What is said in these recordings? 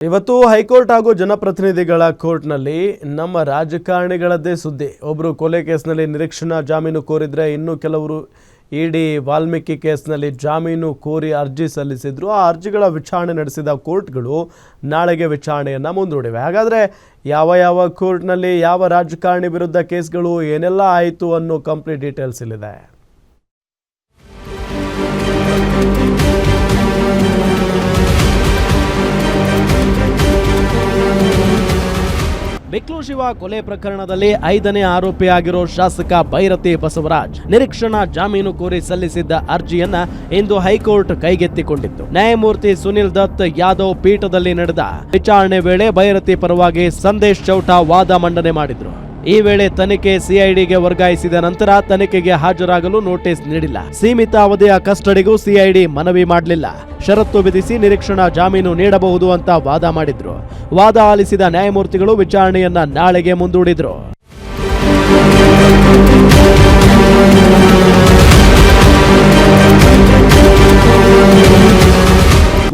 ಇವತ್ತು ಹೈಕೋರ್ಟ್ ಹಾಗೂ ಜನಪ್ರತಿನಿಧಿಗಳ ಕೋರ್ಟ್ನಲ್ಲಿ ನಮ್ಮ ರಾಜಕಾರಣಿಗಳದ್ದೇ ಸುದ್ದಿ. ಒಬ್ಬರು ಕೊಲೆ ಕೇಸ್ನಲ್ಲಿ ನಿರೀಕ್ಷಣಾ ಜಾಮೀನು ಕೋರಿದ್ರೆ, ಇನ್ನು ಕೆಲವರು ಇಡಿ ವಾಲ್ಮೀಕಿ ಕೇಸ್ನಲ್ಲಿ ಜಾಮೀನು ಕೋರಿ ಅರ್ಜಿ ಸಲ್ಲಿಸಿದ್ರು. ಆ ಅರ್ಜಿಗಳ ವಿಚಾರಣೆ ನಡೆಸಿದ ಕೋರ್ಟ್ಗಳು ನಾಳೆಗೆ ವಿಚಾರಣೆಯನ್ನು ಮುಂದೂಡಿವೆ. ಹಾಗಾದರೆ ಯಾವ ಕೋರ್ಟ್ನಲ್ಲಿ ಯಾವ ರಾಜಕಾರಣಿ ವಿರುದ್ಧ ಕೇಸ್ಗಳು ಏನೆಲ್ಲ ಆಯಿತು ಅನ್ನೋ ಕಂಪ್ಲೀಟ್ ಡೀಟೇಲ್ಸ್ ಇಲ್ಲಿದೆ. ಬೆಕ್ಲೂರು ಶಿವ ಕೊಲೆ ಪ್ರಕರಣದಲ್ಲಿ 5ನೇ ಆರೋಪಿಯಾಗಿರೋ ಶಾಸಕ ಭೈರತಿ ಬಸವರಾಜ್ ನಿರೀಕ್ಷಣಾ ಜಾಮೀನು ಕೋರಿ ಸಲ್ಲಿಸಿದ್ದ ಅರ್ಜಿಯನ್ನ ಇಂದು ಹೈಕೋರ್ಟ್ ಕೈಗೆತ್ತಿಕೊಂಡಿತ್ತು. ನ್ಯಾಯಮೂರ್ತಿ ಸುನಿಲ್ ದತ್ ಯಾದವ್ ಪೀಠದಲ್ಲಿ ನಡೆದ ವಿಚಾರಣೆ ವೇಳೆ ಭೈರತಿ ಪರವಾಗಿ ಸಂದೇಶ್ ಚೌಟಾ ವಾದ ಮಂಡನೆ ಮಾಡಿದ್ರು. ಈ ವೇಳೆ ತನಿಖೆ ಸಿಐಡಿಗೆ ವರ್ಗಾಯಿಸಿದ ನಂತರ ತನಿಖೆಗೆ ಹಾಜರಾಗಲು ನೋಟಿಸ್ ನೀಡಿಲ್ಲ. ಸೀಮಿತ ಅವಧಿಯ ಕಸ್ಟಡಿಗೂ ಸಿಐಡಿ ಮನವಿ ಮಾಡಲಿಲ್ಲ. ಷರತ್ತು ವಿಧಿಸಿ ನಿರೀಕ್ಷಣಾ ಜಾಮೀನು ನೀಡಬಹುದು ಅಂತ ವಾದ ಮಾಡಿದ್ರು. ವಾದ ಆಲಿಸಿದ ನ್ಯಾಯಮೂರ್ತಿಗಳು ವಿಚಾರಣೆಯನ್ನ ನಾಳೆಗೆ ಮುಂದೂಡಿದ್ರು.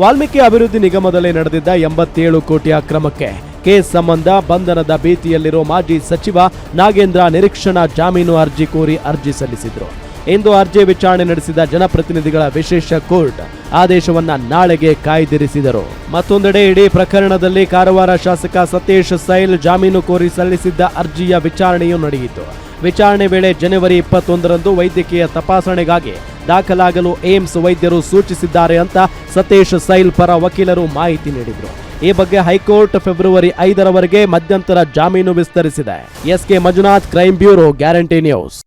ವಾಲ್ಮೀಕಿ ಅಭಿವೃದ್ಧಿ ನಿಗಮದಲ್ಲಿ ನಡೆದಿದ್ದ 87 ಕೋಟಿ ಅಕ್ರಮಕ್ಕೆ ಕೇಸ್ ಸಂಬಂಧ ಬಂಧನದ ಭೀತಿಯಲ್ಲಿರೋ ಮಾಜಿ ಸಚಿವ ನಾಗೇಂದ್ರ ನಿರೀಕ್ಷಣಾ ಜಾಮೀನು ಅರ್ಜಿ ಕೋರಿ ಅರ್ಜಿ ಸಲ್ಲಿಸಿದ್ರು. ಇಂದು ಅರ್ಜಿ ವಿಚಾರಣೆ ನಡೆಸಿದ ಜನಪ್ರತಿನಿಧಿಗಳ ವಿಶೇಷ ಕೋರ್ಟ್ ಆದೇಶವನ್ನ ನಾಳೆಗೆ ಕಾಯ್ದಿರಿಸಿದರು. ಮತ್ತೊಂದೆಡೆ ಇಡೀ ಪ್ರಕರಣದಲ್ಲಿ ಕಾರವಾರ ಶಾಸಕ ಸತೀಶ್ ಸೈಲ್ ಜಾಮೀನು ಕೋರಿ ಸಲ್ಲಿಸಿದ್ದ ಅರ್ಜಿಯ ವಿಚಾರಣೆಯೂ ನಡೆಯಿತು. ವಿಚಾರಣೆ ವೇಳೆ ಜನವರಿ 21ರಂದು ವೈದ್ಯಕೀಯ ತಪಾಸಣೆಗಾಗಿ ದಾಖಲಾಗಲು ಏಮ್ಸ್ ವೈದ್ಯರು ಸೂಚಿಸಿದ್ದಾರೆ ಅಂತ ಸತೀಶ್ ಸೈಲ್ ಪರ ವಕೀಲರು ಮಾಹಿತಿ ನೀಡಿದರು. ಈ ಬಗ್ಗೆ ಹೈಕೋರ್ಟ್ ಫೆಬ್ರವರಿ 5ರವರೆಗೆ ಮಧ್ಯಂತರ ಜಾಮೀನು ವಿಸ್ತರಿಸಿದೆ. SK Manjunath, crime bureau, Guarantee news.